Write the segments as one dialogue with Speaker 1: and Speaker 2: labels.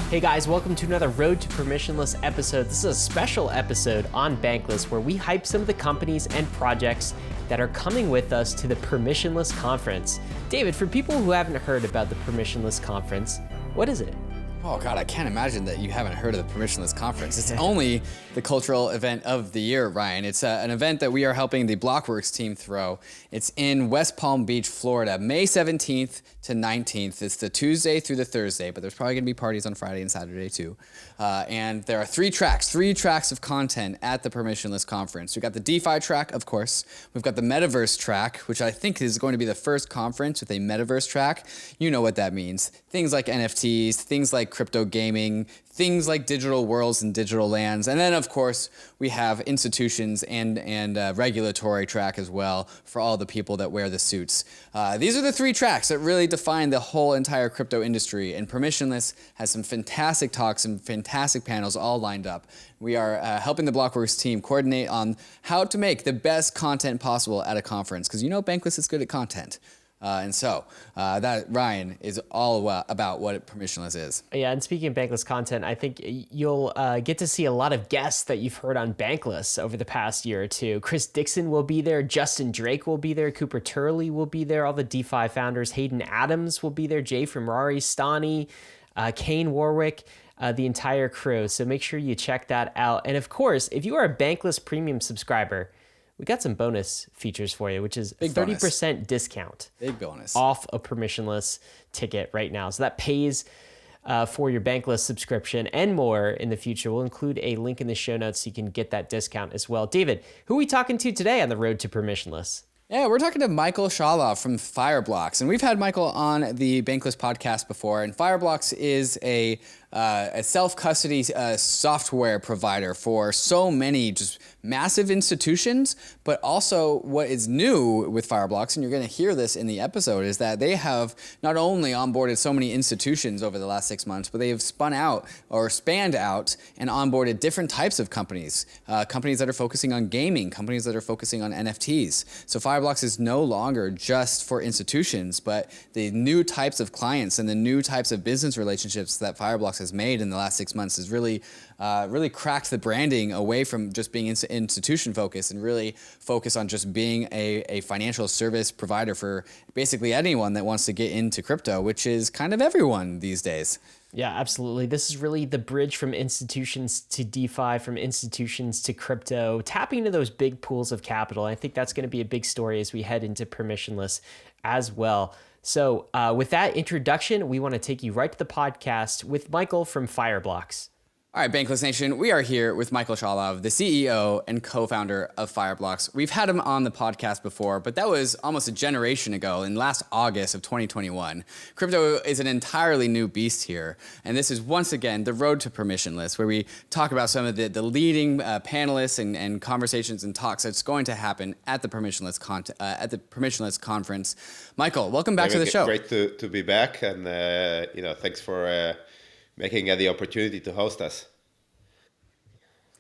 Speaker 1: Hey guys, welcome to another Road to Permissionless episode. This is a special episode on Bankless where we hype some of the companies and projects that are coming with us to the Permissionless conference. David, for people who haven't heard about the Permissionless conference, what is it?
Speaker 2: Oh God, I can't imagine that you haven't heard of the Permissionless Conference. It's only the cultural event of the year, Ryan. It's an event that we are helping the Blockworks team throw. It's in West Palm Beach, Florida, May 17th to 19th. It's the Tuesday through the Thursday, but there's probably gonna be parties on Friday and Saturday too. And there are three tracks of content at the Permissionless Conference. We've got the DeFi track, of course. We've got the Metaverse track, which I think is going to be the first conference with a Metaverse track. You know what that means. Things like NFTs, things like crypto gaming, things like digital worlds and digital lands. And then, of course, we have institutions and regulatory track as well for all the people that wear the suits. These are the three tracks that really define the whole entire crypto industry. And Permissionless has some fantastic talks and fantastic panels all lined up. We are helping the Blockworks team coordinate on how to make the best content possible at a conference. Because you know Bankless is good at content. And so that, Ryan, is all about what Permissionless is.
Speaker 1: Yeah, and speaking of Bankless content, I think you'll get to see a lot of guests that you've heard on Bankless over the past year or two. Chris Dixon will be there, Justin Drake will be there, Cooper Turley will be there, all the DeFi founders, Hayden Adams will be there, Jay from Rari, Stani, Kane Warwick, the entire crew. So make sure you check that out. And of course, if you are a Bankless premium subscriber, we got some bonus features for you, which is a 30% discount.
Speaker 2: Big bonus.
Speaker 1: Off a Permissionless ticket right now. So that pays for your Bankless subscription and more in the future. We'll include a link in the show notes so you can get that discount as well. David, who are we talking to today on the Road to Permissionless?
Speaker 2: Yeah, we're talking to Michael Shaulov from Fireblocks. And we've had Michael on the Bankless podcast before. And Fireblocks is a self-custody software provider for so many just massive institutions, but also what is new with Fireblocks, and you're going to hear this in the episode, is that they have not only onboarded so many institutions over the last 6 months, but they have spanned out and onboarded different types of companies, companies that are focusing on gaming, companies that are focusing on NFTs. So Fireblocks is no longer just for institutions, but the new types of clients and the new types of business relationships that Fireblocks has made in the last 6 months has really cracked the branding away from just being institution focused and really focus on just being a financial service provider for basically anyone that wants to get into crypto, which is kind of everyone these days.
Speaker 1: Yeah, absolutely. This is really the bridge from institutions to DeFi, from institutions to crypto, tapping into those big pools of capital. I think that's going to be a big story as we head into Permissionless as well. So with that introduction, we want to take you right to the podcast with Michael from Fireblocks.
Speaker 2: All right, Bankless Nation, we are here with Michael Shaulov, the CEO and co-founder of Fireblocks. We've had him on the podcast before, but that was almost a generation ago in last August of 2021. Crypto is an entirely new beast here, and this is once again the Road to Permissionless, where we talk about some of the leading panelists and conversations and talks that's going to happen at the Permissionless conference. Michael, welcome back to the show.
Speaker 3: Great to be back, and thanks for making the opportunity to host us.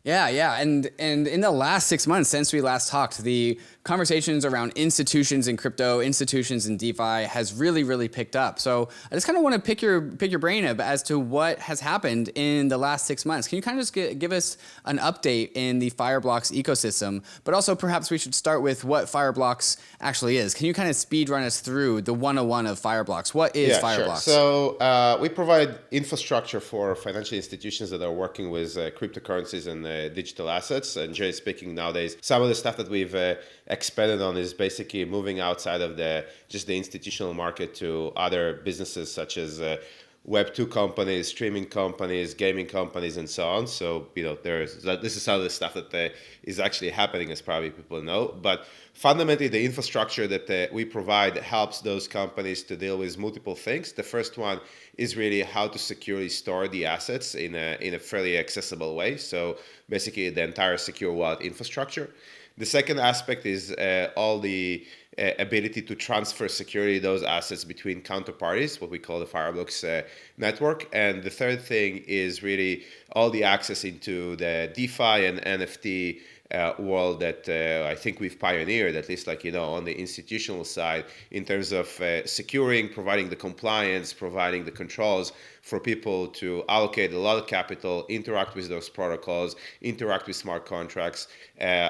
Speaker 2: Yeah. And in the last 6 months since we last talked, the conversations around institutions in crypto, institutions in DeFi has really picked up. So I just kind of want to pick your brain as to what has happened in the last 6 months. Can you kind of just give us an update in the Fireblocks ecosystem? But also perhaps we should start with what Fireblocks actually is. Can you kind of speed run us through the 101 of Fireblocks? What is Fireblocks?
Speaker 3: Sure. So we provide infrastructure for financial institutions that are working with cryptocurrencies and digital assets. And generally speaking, nowadays, some of the stuff that we've expanded on is basically moving outside of the institutional market to other businesses such as Web2 companies, streaming companies, gaming companies, and so on. So, this is some of the stuff that is actually happening, as probably people know. But fundamentally, the infrastructure that we provide helps those companies to deal with multiple things. The first one is really how to securely store the assets in a fairly accessible way. So basically, the entire secure wallet infrastructure. The second aspect is all the ability to transfer security those assets between counterparties, what we call the Fireblocks network. And the third thing is really all the access into the DeFi and NFT world that I think we've pioneered, at least on the institutional side, in terms of securing, providing the compliance, providing the controls for people to allocate a lot of capital, interact with those protocols, interact with smart contracts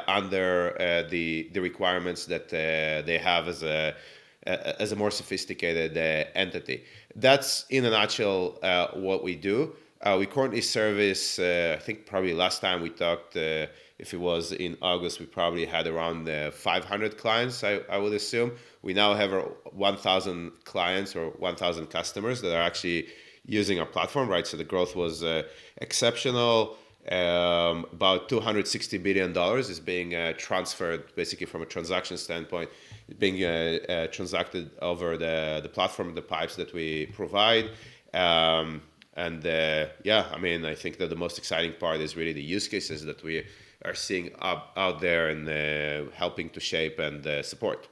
Speaker 3: under the requirements that they have as a more sophisticated entity. That's in a nutshell what we do. We currently service, I think probably last time we talked, if it was in August, we probably had around 500 clients, I would assume. We now have 1,000 clients or 1,000 customers that are actually using our platform, right? So the growth was exceptional. About $260 billion is being transferred, basically from a transaction standpoint, being transacted over the platform, the pipes that we provide. I think that the most exciting part is really the use cases that we are seeing out there and helping to shape and support.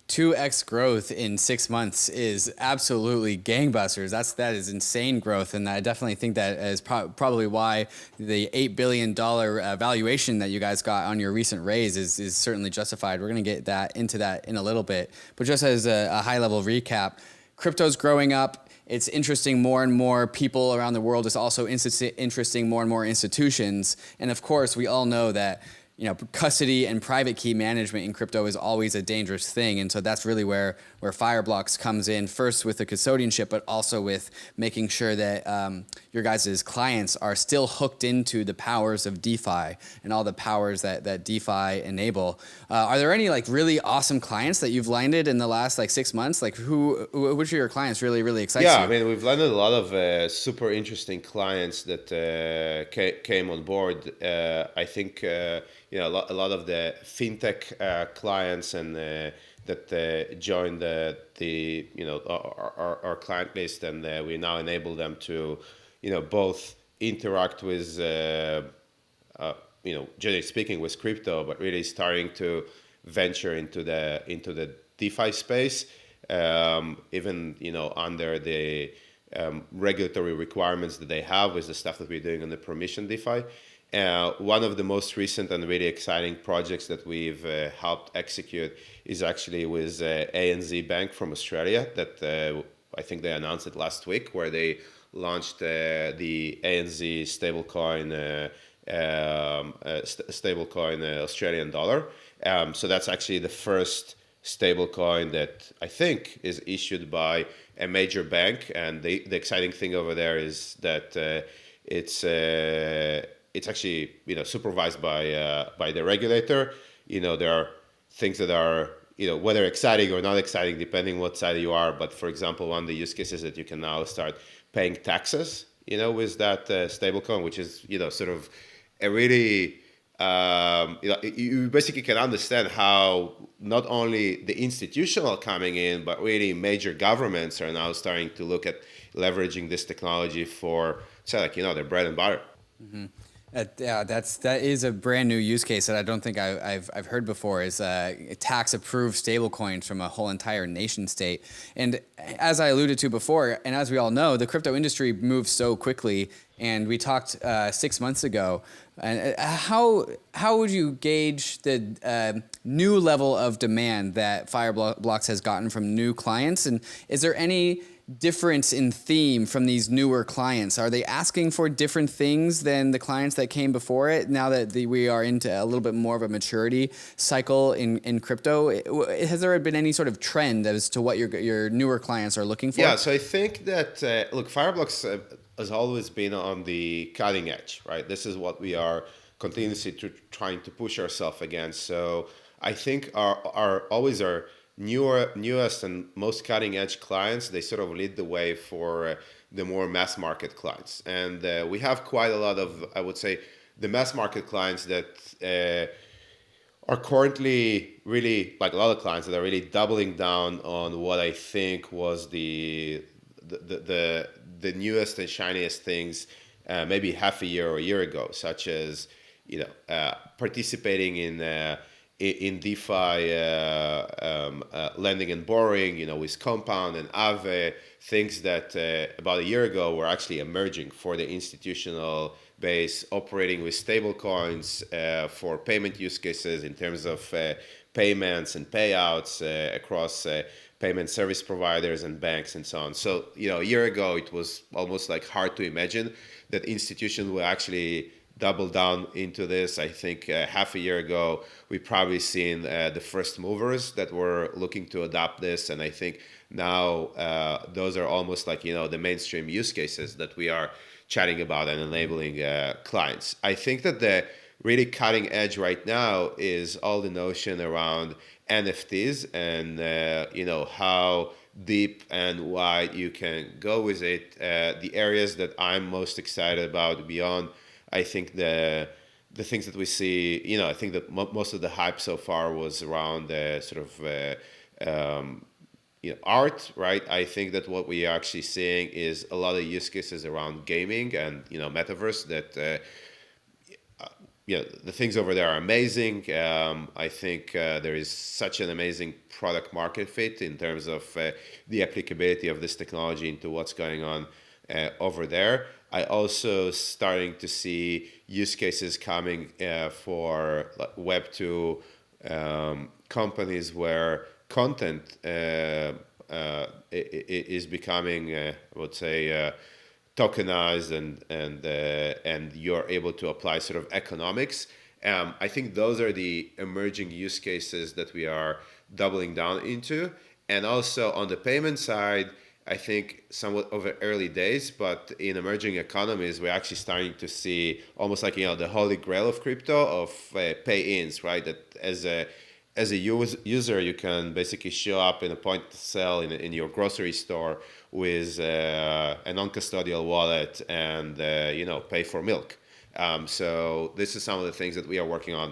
Speaker 2: 2x growth in 6 months is absolutely gangbusters. That is insane growth, and I definitely think that is probably why the $8 billion valuation that you guys got on your recent raise is certainly justified. We're going to get into that in a little bit, but just as a high-level recap, crypto's growing up. It's interesting more and more people around the world. It's also interesting more and more institutions, and of course, we all know that custody and private key management in crypto is always a dangerous thing. And so that's really where Fireblocks comes in, first with the custodianship, but also with making sure that your guys' clients are still hooked into the powers of DeFi and all the powers that DeFi enable. Are there any really awesome clients that you've landed in the last 6 months? Which of your clients really excites you?
Speaker 3: Yeah, I mean, we've landed a lot of super interesting clients that came on board. I think a lot of the fintech clients and that joined our client list, and we now enable them to both interact with generally speaking with crypto, but really starting to venture into the DeFi space, even under the regulatory requirements that they have with the stuff that we're doing on the permission DeFi. One of the most recent and really exciting projects that we've helped execute is actually with ANZ Bank from Australia that I think they announced it last week, where they launched the ANZ stablecoin Australian dollar. So that's actually the first stablecoin that I think is issued by a major bank. And the exciting thing over there is that it's actually supervised by the regulator. There are things that are whether exciting or not exciting depending what side you are. But for example, one of the use cases that you can now start paying taxes with that stablecoin, which is sort of a really you basically can understand how not only the institutional coming in, but really major governments are now starting to look at leveraging this technology for their bread and butter.
Speaker 2: Mm-hmm. That is a brand new use case that I don't think I've heard before, is tax approved stablecoins from a whole entire nation state. And as I alluded to before, and as we all know, the crypto industry moves so quickly. And we talked 6 months ago. And how would you gauge the new level of demand that Fireblocks has gotten from new clients? And is there any difference in theme from these newer clients? Are they asking for different things than the clients that came before it, now that we are into a little bit more of a maturity cycle in crypto? Has there been any sort of trend as to what your newer clients are looking for?
Speaker 3: Yeah, so I think that, Fireblocks has always been on the cutting edge, right? This is what we are continuously trying to push ourselves against. So I think our newest and most cutting edge clients, they sort of lead the way for the more mass market clients. And we have quite a lot of, I would say, the mass market clients that are currently really, like a lot of clients that are really doubling down on what I think was the newest and shiniest things maybe half a year or a year ago, such as participating in DeFi lending and borrowing, with Compound and Aave, things that about a year ago were actually emerging for the institutional base, operating with stable coins for payment use cases in terms of payments and payouts across payment service providers and banks and so on. So, a year ago, it was almost like hard to imagine that institutions will actually double down into this. I think half a year ago, we probably seen the first movers that were looking to adopt this. And I think now those are almost like, the mainstream use cases that we are chatting about and enabling clients. I think that the really cutting edge right now is all the notion around NFTs and how deep and wide you can go with it. The areas that I'm most excited about beyond, I think the things that we see, I think that most of the hype so far was around the sort of art, right? I think that what we are actually seeing is a lot of use cases around gaming and metaverse that. The things over there are amazing. I think there is such an amazing product market fit in terms of the applicability of this technology into what's going on over there. I also starting to see use cases coming for Web2 companies where content is becoming, I would say, tokenized and you're able to apply sort of economics. I think those are the emerging use cases that we are doubling down into. And also on the payment side, I think somewhat over early days, but in emerging economies, we're actually starting to see almost like, the holy grail of crypto of pay-ins, right? That as a user, you can basically show up in a point of sale in your grocery store with a non-custodial wallet and pay for milk. So this is some of the things that we are working on,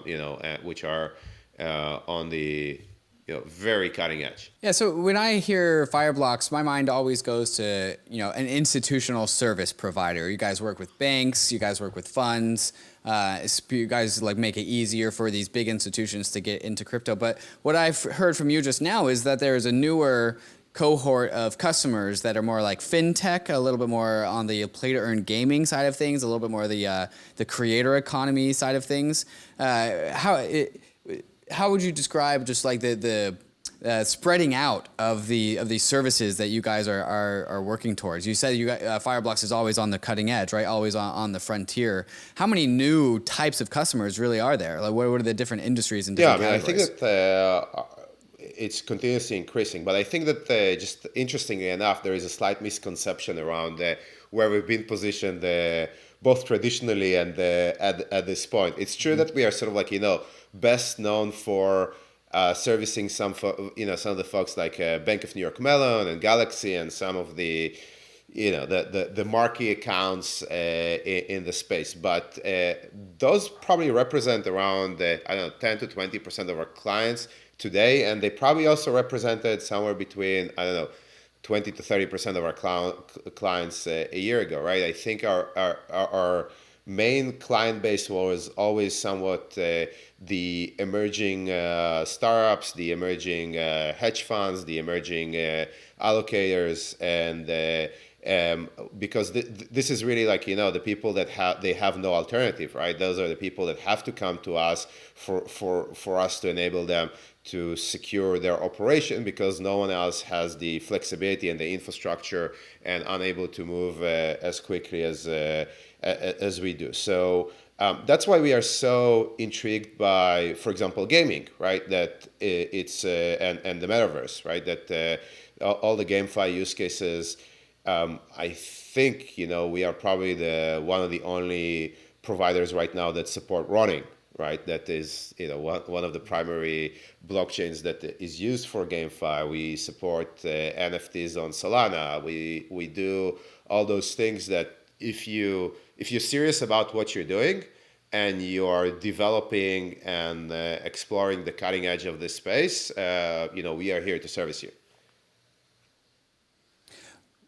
Speaker 3: which are on the very cutting edge.
Speaker 2: Yeah, so when I hear Fireblocks, my mind always goes to an institutional service provider. You guys work with banks, you guys work with funds, you guys make it easier for these big institutions to get into crypto. But what I've heard from you just now is that there's a newer cohort of customers that are more like fintech, a little bit more on the play to earn gaming side of things, a little bit more the creator economy side of things. How would you describe just like the spreading out of these services that you guys are working towards? You said Fireblocks is always on the cutting edge, right? Always on the frontier. How many new types of customers really are there? Like what are the different industries and different categories?
Speaker 3: I think that it's continuously increasing, but I think that just interestingly enough, there is a slight misconception around where we've been positioned both traditionally and at this point. It's true that we are sort of like best known for servicing some of the folks like Bank of New York Mellon and Galaxy and some of the the marquee accounts in the space, but those probably represent around 10 to 20% of our clients today, and they probably also represented somewhere between 20 to 30% of our clients a year ago, right? I think our main client base was always somewhat the emerging startups, the emerging hedge funds, the emerging allocators, and because this is really like the people that have no alternative, right? Those are the people that have to come to us for us to enable them to secure their operation, because no one else has the flexibility and the infrastructure and unable to move as quickly as we do. So that's why we are so intrigued by, for example, gaming, right? That it's and the metaverse, right? That all the GameFi use cases. I think we are probably one of the only providers right now that support running, right? That is one of the primary blockchains that is used for GameFi. We support NFTs on Solana. We do all those things that if you're serious about what you're doing and you are developing and exploring the cutting edge of this space, we are here to service you.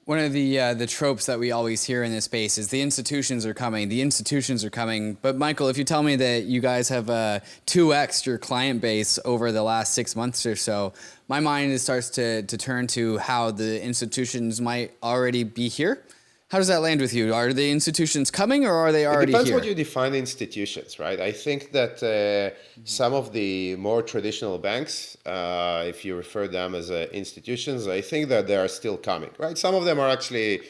Speaker 2: One of the tropes that we always hear in this space is the institutions are coming. The institutions are coming. But Michael, if you tell me that you guys have 2x'd your client base over the last 6 months or so, my mind starts to turn to how the institutions might already be here. How does that land with you? Are the institutions coming, or are they
Speaker 3: It
Speaker 2: already
Speaker 3: depends
Speaker 2: here?
Speaker 3: what you define institutions, right? I think that some of the more traditional banks, if you refer them as institutions, I think that they are still coming, right? Some of them are actually,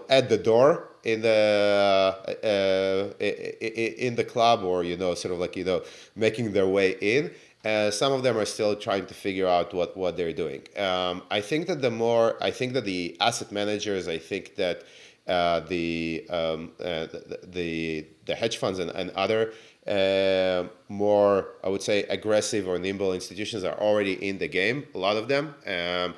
Speaker 3: at the door in the club, or sort of like making their way in. Some of them are still trying to figure out what they're doing. I think that the asset managers, I think that the hedge funds and other more, I would say, aggressive or nimble institutions are already in the game. A lot of them, and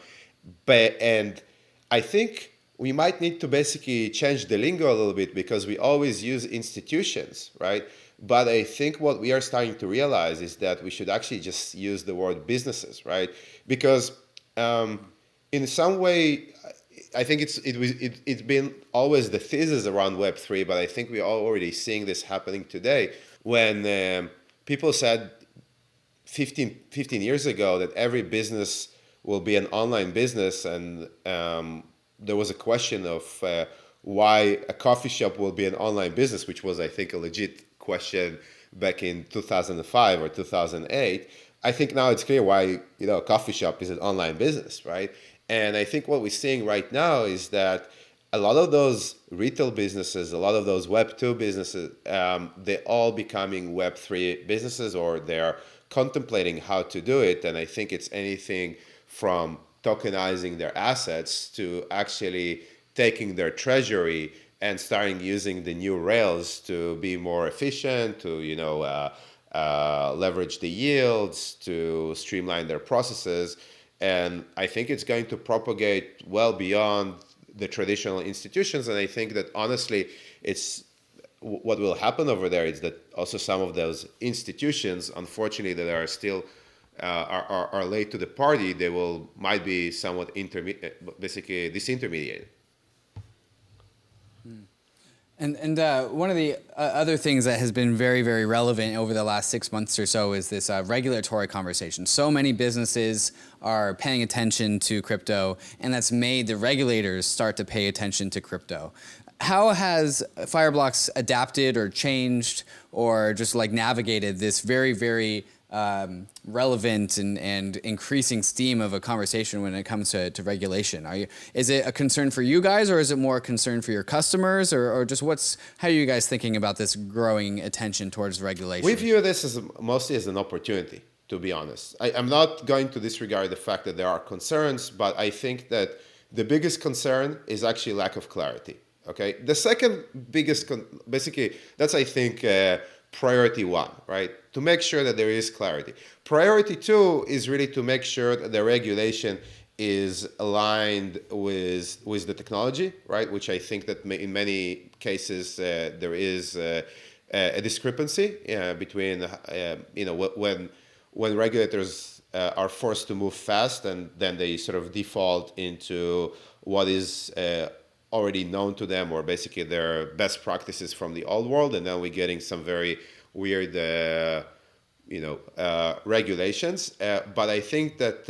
Speaker 3: I think we might need to basically change the lingo a little bit, because we always use institutions, right? But I think what we are starting to realize is that we should actually just use the word businesses, right? Because in some way, I think it's been always the thesis around Web3, but I think we're already seeing this happening today, when people said 15 years ago that every business will be an online business, and there was a question of why a coffee shop will be an online business, which was, I think, a legit question back in 2005 or 2008. I think now it's clear why a coffee shop is an online business, right? And I think what we're seeing right now is that a lot of those retail businesses, a lot of those Web2 businesses, they're all becoming Web3 businesses, or they're contemplating how to do it. And I think it's anything from tokenizing their assets to actually taking their treasury and starting using the new rails to be more efficient, to leverage the yields, to streamline their processes. And I think it's going to propagate well beyond the traditional institutions. And I think that honestly, it's what will happen over there is that also some of those institutions, unfortunately, that are still are late to the party, they might be somewhat basically disintermediated.
Speaker 2: And one of the other things that has been very, very relevant over the last 6 months or so is this regulatory conversation. So many businesses are paying attention to crypto, and that's made the regulators start to pay attention to crypto. How has Fireblocks adapted or changed or just like navigated this very, very relevant and increasing steam of a conversation when it comes to regulation? Is it a concern for you guys, or is it more a concern for your customers, or just how are you guys thinking about this growing attention towards regulation?
Speaker 3: We view this as mostly as an opportunity, to be honest. I'm not going to disregard the fact that there are concerns, but I think that the biggest concern is actually lack of clarity. Okay, the second biggest, basically, that's, I think, priority one, right? To make sure that there is clarity. Priority two is really to make sure that the regulation is aligned with the technology, right? Which I think that in many cases there is a discrepancy between, when regulators are forced to move fast, and then they sort of default into what is already known to them, or basically their best practices from the old world, and then we're getting some very weird, regulations. But I think that,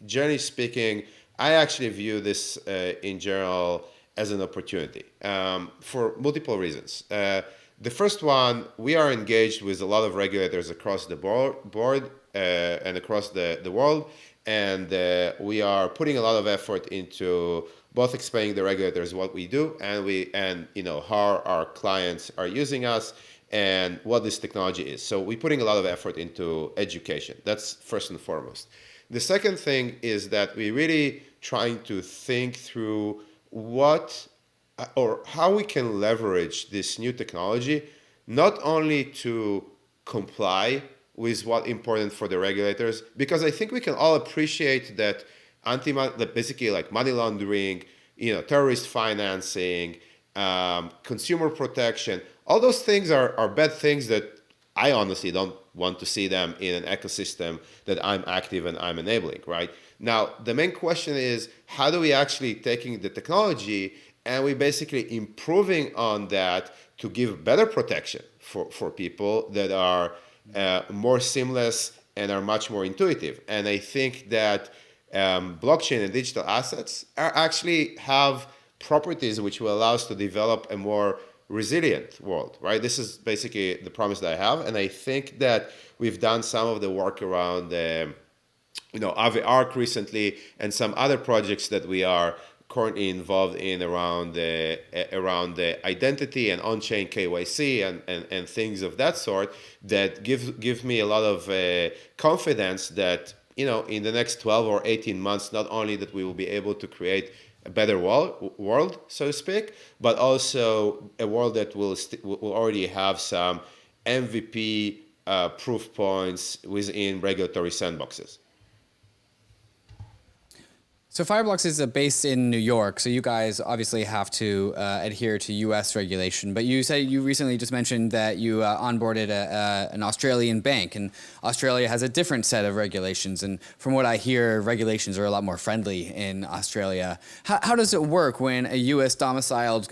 Speaker 3: generally speaking, I actually view this in general as an opportunity for multiple reasons. The first one, we are engaged with a lot of regulators across the board and across the world, and we are putting a lot of effort into both explaining the regulators what we do, and how our clients are using us, and what this technology is. So we're putting a lot of effort into education. That's first and foremost. The second thing is that we're really trying to think through how we can leverage this new technology, not only to comply with what's important for the regulators, because I think we can all appreciate that basically like money laundering, terrorist financing, consumer protection, all those things are bad things that I honestly don't want to see them in an ecosystem that I'm active and I'm enabling, right? Now, the main question is, how do we actually taking the technology and we basically improving on that to give better protection for people that are more seamless and are much more intuitive. And I think that blockchain and digital assets actually have properties which will allow us to develop a more resilient world, right? This is basically the promise that I have. And I think that we've done some of the work around Aave Arc recently and some other projects that we are currently involved in around the identity and on-chain KYC and things of that sort that give me a lot of confidence that in the next 12 or 18 months, not only that we will be able to create a better world, so to speak, but also a world that will already have some MVP proof points within regulatory sandboxes.
Speaker 2: So Fireblocks is based in New York, so you guys obviously have to adhere to U.S. regulation. But you said you recently just mentioned that you onboarded an Australian bank, and Australia has a different set of regulations. And from what I hear, regulations are a lot more friendly in Australia. How does it work when a U.S. domiciled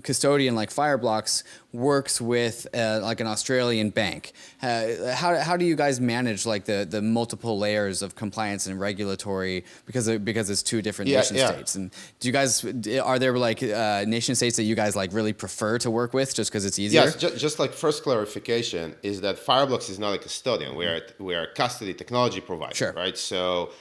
Speaker 2: custodian like Fireblocks works with like an Australian bank? How do you guys manage like the multiple layers of compliance and regulatory because it's two different nation states? And do you guys are there like nation states that you guys like really prefer to work with just because it's easier?
Speaker 3: Yes, just like first clarification is that Fireblocks is not a custodian. We are a custody technology provider,
Speaker 2: Sure.
Speaker 3: right? So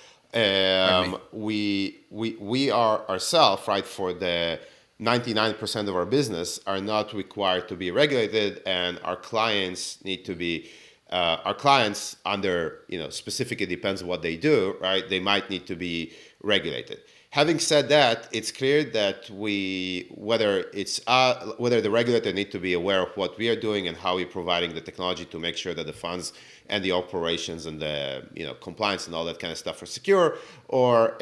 Speaker 3: we are ourselves, right, for the 99% of our business are not required to be regulated, and our clients need to be our clients under, specifically depends on what they do, right? They might need to be regulated. Having said that, it's clear that whether the regulator need to be aware of what we are doing and how we're providing the technology to make sure that the funds and the operations and the compliance and all that kind of stuff are secure, or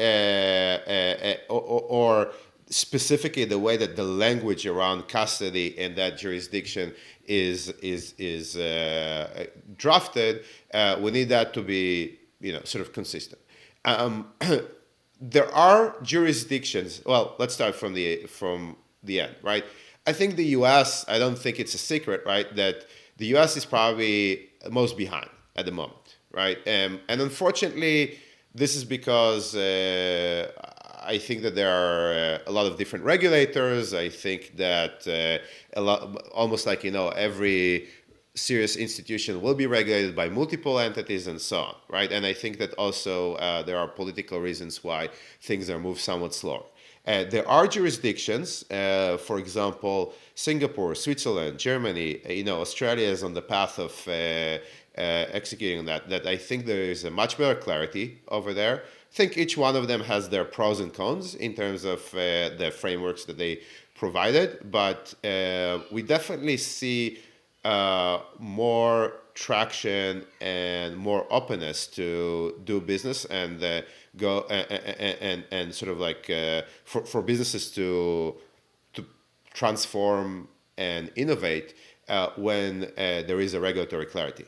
Speaker 3: specifically the way that the language around custody in that jurisdiction is drafted, we need that to be sort of consistent. There are jurisdictions. Well, let's start from the end, right? I think the U.S. I don't think it's a secret, right, that the U.S. is probably most behind at the moment, right? And unfortunately, this is because I think that there are a lot of different regulators. I think that almost like every serious institution will be regulated by multiple entities and so on, right? And I think that also there are political reasons why things are moved somewhat slower. There are jurisdictions, for example, Singapore, Switzerland, Germany. Australia is on the path of executing that I think there is a much better clarity over there. I think each one of them has their pros and cons in terms of the frameworks that they provided, but we definitely see more traction and more openness to do business and go and sort of like for businesses to transform and innovate when there is a regulatory clarity.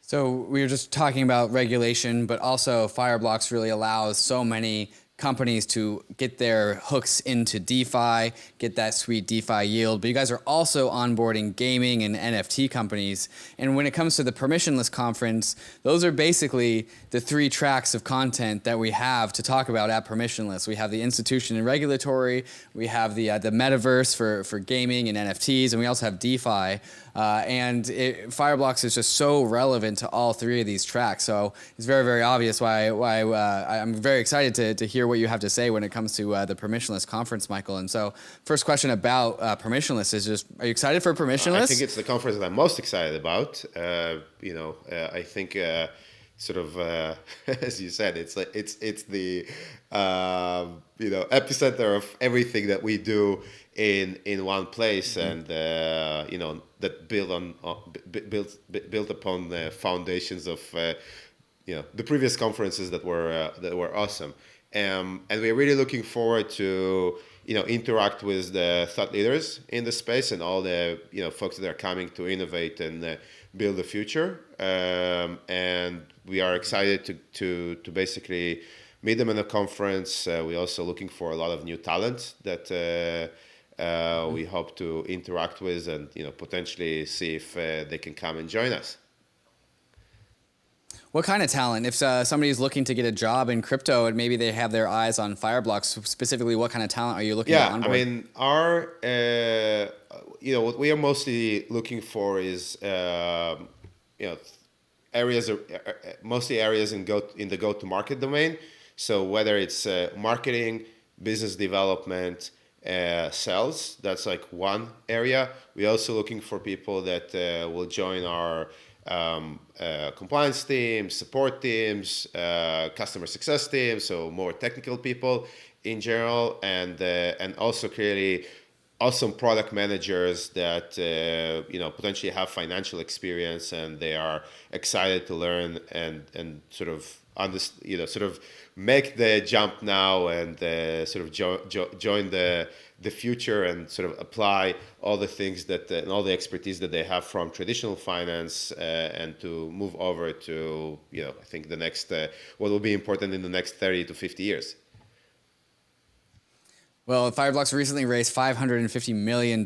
Speaker 2: So we were just talking about regulation, but also Fireblocks really allows so many companies to get their hooks into DeFi, get that sweet DeFi yield. But you guys are also onboarding gaming and NFT companies. And when it comes to the Permissionless conference, those are basically the three tracks of content that we have to talk about at Permissionless. We have the institution and regulatory, we have the metaverse for gaming and NFTs, and we also have DeFi. Fireblocks is just so relevant to all three of these tracks. So it's very, very obvious why I'm very excited to hear what you have to say when it comes to the Permissionless conference, Michael. And so first question about Permissionless is just, are you excited for Permissionless?
Speaker 3: I think it's the conference that I'm most excited about. I think sort of as you said, it's the epicenter of everything that we do in one place, and that built upon the foundations of the previous conferences that were awesome, and we're really looking forward to interact with the thought leaders in the space and all the folks that are coming to innovate and build the future, and we are excited to basically meet them in a conference. We're also looking for a lot of new talent that we hope to interact with and potentially see if they can come and join us.
Speaker 2: What kind of talent? If somebody's looking to get a job in crypto and maybe they have their eyes on Fireblocks, specifically, what kind of talent are you looking to onboard?
Speaker 3: I mean, what we are mostly looking for is, areas, mostly areas in the go-to-market domain. So whether it's marketing, business development, sales, that's like one area. We're also looking for people that will join our compliance teams, support teams, customer success teams, so more technical people in general, and also clearly awesome product managers that potentially have financial experience and they are excited to learn and sort of make the jump now and sort of join the future and sort of apply all the things that and all the expertise that they have from traditional finance and to move over to I think the next what will be important in the next 30 to 50 years.
Speaker 2: Well, Fireblocks recently raised $550 million.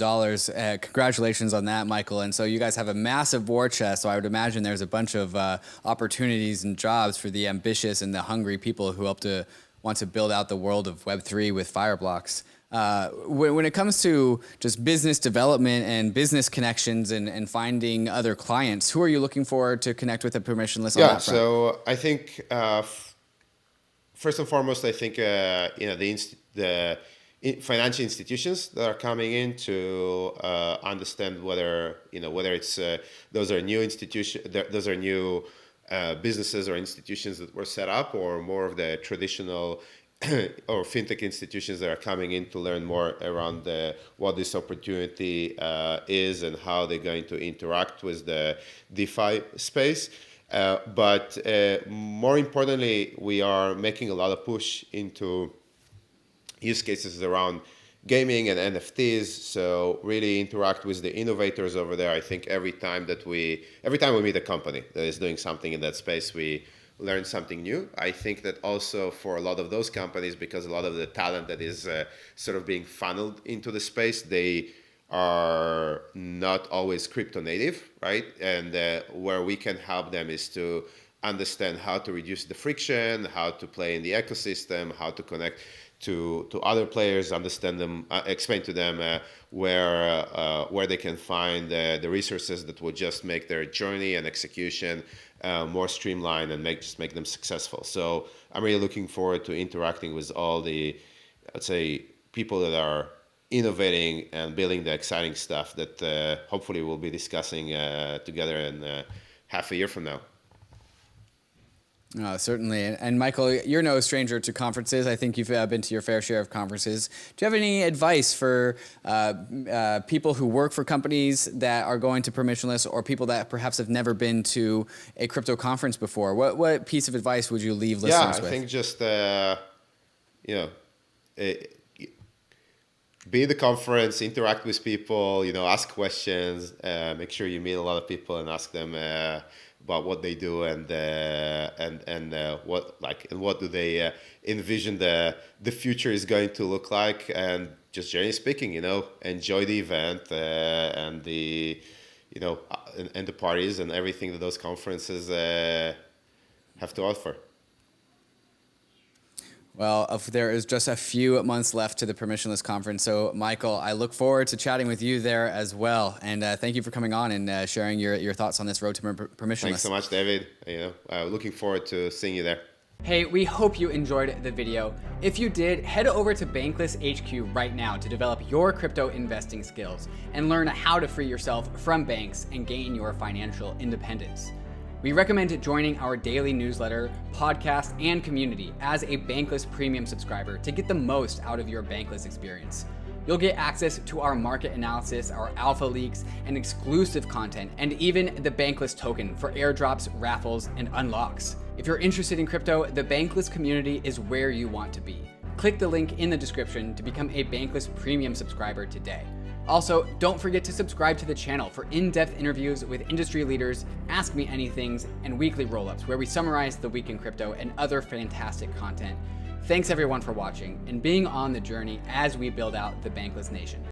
Speaker 2: Congratulations on that, Michael. And so you guys have a massive war chest. So I would imagine there's a bunch of opportunities and jobs for the ambitious and the hungry people who want to build out the world of Web3 with Fireblocks. When it comes to just business development and business connections and finding other clients, who are you looking for to connect with at Permissionless on that front?
Speaker 3: So I think first and foremost, I think the financial institutions that are coming in to understand whether it's those are new businesses or institutions that were set up, or more of the traditional or fintech institutions that are coming in to learn more around what this opportunity is and how they're going to interact with the DeFi space. But more importantly, we are making a lot of push into use cases around gaming and NFTs. So really interact with the innovators over there. I think every time we meet a company that is doing something in that space, we learn something new. I think that also for a lot of those companies, because a lot of the talent that is sort of being funneled into the space, they are not always crypto native, right? And where we can help them is to understand how to reduce the friction, how to play in the ecosystem, how to connect to other players, understand them, explain to them where they can find the resources that will just make their journey and execution more streamlined and make them successful. So I'm really looking forward to interacting with all the, let's say, people that are innovating and building the exciting stuff that hopefully we'll be discussing together in half a year from now.
Speaker 2: Certainly. And Michael, you're no stranger to conferences. I think you've been to your fair share of conferences. Do you have any advice for people who work for companies that are going to Permissionless, or people that perhaps have never been to a crypto conference before? What piece of advice would you leave listeners with?
Speaker 3: I think just, be at the conference, interact with people, ask questions, make sure you meet a lot of people and ask them about what they do and what do they envision the future is going to look like, and just generally speaking, enjoy the event and the and the parties and everything that those conferences have to offer.
Speaker 2: Well, there is just a few months left to the Permissionless conference. So, Michael, I look forward to chatting with you there as well. And thank you for coming on and sharing your thoughts on this road to Permissionless.
Speaker 3: Thanks so much, David. Looking forward to seeing you there.
Speaker 2: Hey, we hope you enjoyed the video. If you did, head over to Bankless HQ right now to develop your crypto investing skills and learn how to free yourself from banks and gain your financial independence. We recommend joining our daily newsletter, podcast, and community as a Bankless Premium subscriber to get the most out of your Bankless experience. You'll get access to our market analysis, our alpha leaks, and exclusive content, and even the Bankless token for airdrops, raffles, and unlocks. If you're interested in crypto, the Bankless community is where you want to be. Click the link in the description to become a Bankless Premium subscriber today. Also, don't forget to subscribe to the channel for in-depth interviews with industry leaders, Ask Me Anythings, and weekly roll-ups where we summarize the week in crypto and other fantastic content. Thanks everyone for watching and being on the journey as we build out the Bankless Nation.